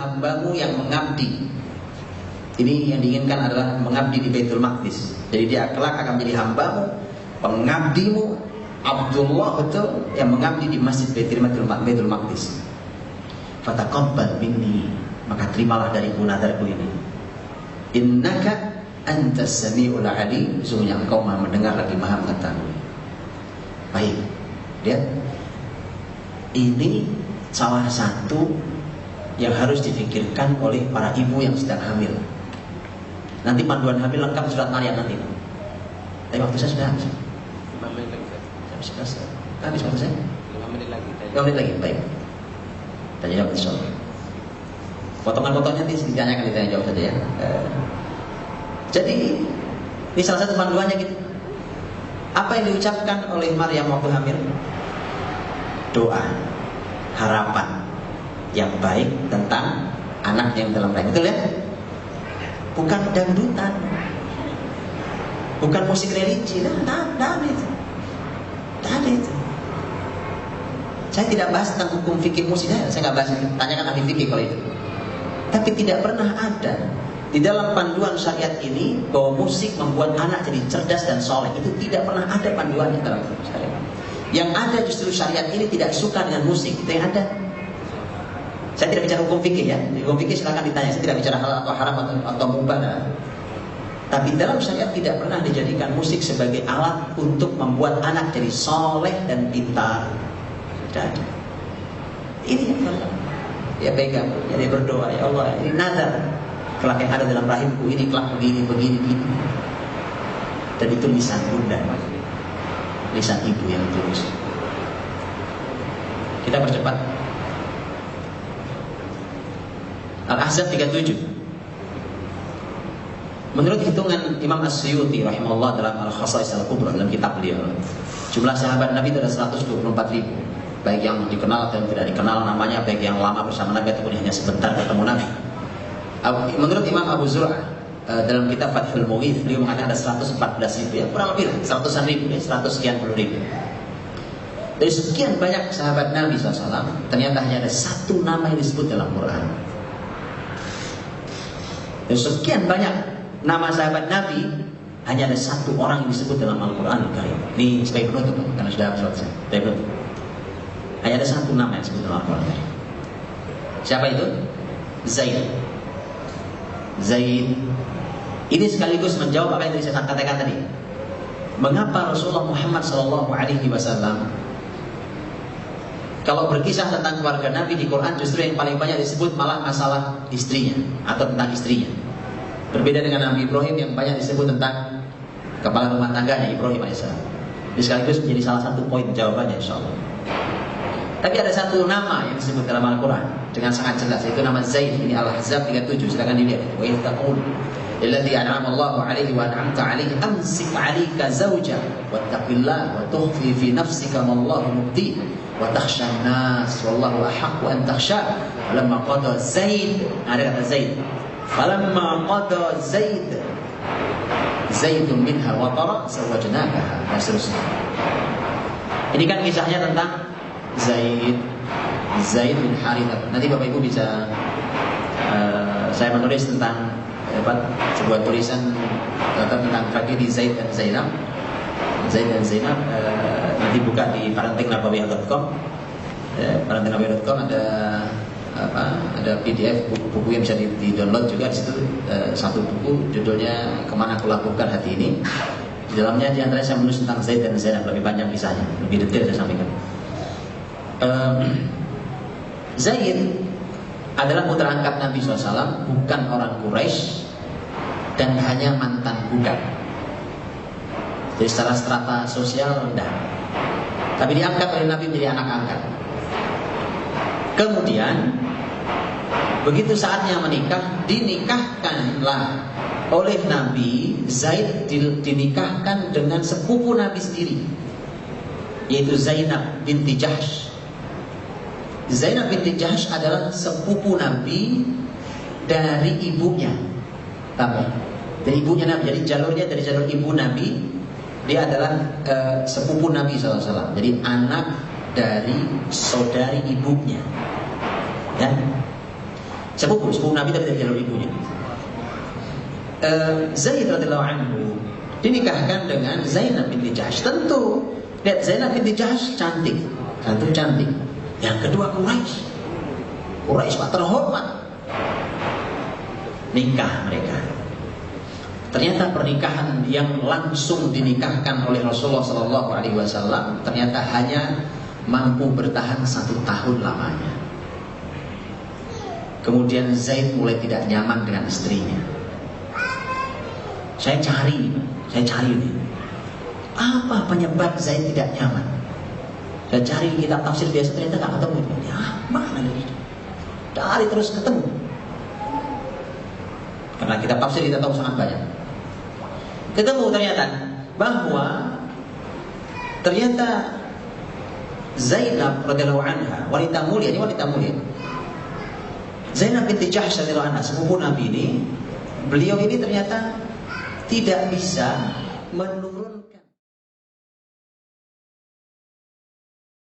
hambamu yang mengabdi. Ini yang diinginkan adalah mengabdi di Baitul Maqdis. Jadi dia kelak akan menjadi hambamu, pengabdimu, Abdullah itu yang mengabdi di Masjid Baitul Maqdis. Fataqabbal minni, maka terimalah dariku nadarku ini. Innaka antas samiul alim, sesungguhnya engkau Maha mendengar lagi Maha mengetahui. Baik, lihat. Ini salah satu yang harus difikirkan oleh para ibu yang sedang hamil. Nanti panduan hamil lengkap surat Maryam nanti. Tapi waktu saya sudah habis. 5 menit lagi. Habis waktu saya? 5 menit lagi. 5 menit lagi, baik. Tanya jawab insyaallah. Potongan-potongannya nanti ditanyakan, ditanya jawab saja ya. Jadi ini salah satu panduannya gitu. Apa yang diucapkan oleh Maryam waktu hamil? Doa, harapan yang baik tentang anak yang dalam rahim. Betul ya? Bukan dangdutan, bukan musik religi. Tidak ada itu. Tidak ada itu. Saya tidak bahas tentang hukum fikih musik. Saya nggak bahas itu. Tanyakan ahli fikih kalau itu. Tapi tidak pernah ada di dalam panduan syariat ini bahwa musik membuat anak jadi cerdas dan soleh. Itu tidak pernah ada panduannya dalam syariat. Yang ada justru syariat ini tidak suka dengan musik. Itu yang ada. Saya tidak bicara hukum fikih ya. Di hukum fikih silakan ditanya. Saya tidak bicara halal atau haram atau mubah. Tapi dalam syariat tidak pernah dijadikan musik sebagai alat untuk membuat anak jadi soleh dan pintar. Tidak ada. Ini yang pertama. Ya pegang, ya dia berdoa, ya Allah, ini nazar. Kelak yang ada dalam rahimku ini kelak begini. Dan itu lisan bunda, lisan ibu yang tulus. Kita percepat. Al-Ahzab 37. Menurut hitungan Imam As-Suyuti rahimahullah dalam Al-Khasais Al-Kubra, dalam kitab beliau, jumlah sahabat Nabi itu ada 124.000, baik yang dikenal atau yang tidak dikenal namanya, baik yang lama bersama Nabi ataupun hanya sebentar bertemu Nabi. Menurut Imam Abu Zur'ah dalam kitab Fathul Mughith, beliau mengatakan ada 114.000, ya kurang lebih 100-an ribu, 100 sekian puluh ribu. Dari sekian banyak sahabat Nabi SAW, ternyata hanya ada satu nama yang disebut dalam Quran. Dari sekian banyak nama sahabat Nabi, hanya ada satu orang yang disebut dalam Al-Quran Al-Karim. Ini sebagai penutup, karena sudah habis waktu saya. Sebagai penutup. Hanya ada satu nama yang disebut dalam Al-Quran Al-Karim. Siapa itu? Zaid. Zaid. Ini sekaligus menjawab apa yang tadi saya katakan tadi. Mengapa Rasulullah Muhammad SAW kalau berkisah tentang keluarga Nabi di Quran, justru yang paling banyak disebut malah masalah istrinya atau tentang istrinya. Berbeda dengan Nabi Ibrahim yang banyak disebut tentang kepala rumah tangganya Ibrahim AS. Ini sekaligus menjadi salah satu poin jawabannya insyaAllah. Tapi ada satu nama yang disebut dalam Al-Quran dengan sangat jelas, yaitu nama Zaid. Ini Al-Ahzab 37, silakan dilihat. Wa idh taqul lilladzi an'ama Allahu 'alaihi wa an'amta 'alaihi amsik 'alaika zawjak wattaqillah wa tukhfi fi nafsika ma Allahu mubdi wa takhsha an-nas wallahu ahaqqu an takhsha. Falamma qada Zaid, ada kata Zaid. Falamma qada Zaidun minha watara zawwajnakaha. Dan seterusnya. Ini kan kisahnya tentang Zaid bin Harithah. Nanti Bapak Ibu bisa saya menulis tentang sebuah tulisan tentang tragedi Zaid dan Zainab. Nanti buka di parentingnabawiyyah.com. Parentingnabawiyyah.com ada PDF buku yang bisa di-download juga. Di situ satu buku judulnya Kemana Aku Lakukan Hati Ini. Di dalamnya diantaranya saya menulis tentang Zaid dan Zainab, lebih panjang kisahnya, lebih detail saya sampaikan. Zaid adalah putra angkat Nabi SAW, bukan orang Quraisy dan hanya mantan budak. Jadi secara strata sosial rendah, tapi diangkat oleh Nabi menjadi anak angkat. Kemudian begitu saatnya menikah, dinikahkanlah oleh Nabi. Zaid dinikahkan dengan sepupu Nabi sendiri, yaitu Zainab binti Jahsh. Zainab binti Jahsh adalah sepupu Nabi dari ibunya. Dari ibunya Nabi. Jadi jalurnya dari jalur ibu Nabi. Dia adalah sepupu Nabi SAW. Jadi anak dari saudari ibunya. Ya. sepupu Nabi tapi dari jalur ibunya. Zaid radhiyallahu anhu dinikahkan dengan Zainab binti Jahsy. Tentu lihat Zainab binti Jahsy cantik. Yang kedua Quraisy Pak terhormat. Nikah mereka. Ternyata pernikahan yang langsung dinikahkan oleh Rasulullah SAW ternyata hanya mampu bertahan 1 tahun lamanya. Kemudian Zaid mulai tidak nyaman dengan istrinya. Saya cari nih, apa penyebab Zaid tidak nyaman? Saya cari kitab tafsir biasa ternyata nggak ketemu. Ya, mana ini? Cari terus ketemu. Karena kitab tafsir kita tahu sangat banyak. Ketemu ternyata bahwa ternyata Zainab radhiyallahu anha, wanita mulia. Zainab binti Jahsy radhiyallahu anha, sepupu Nabi ini, beliau ini ternyata tidak bisa menurunkan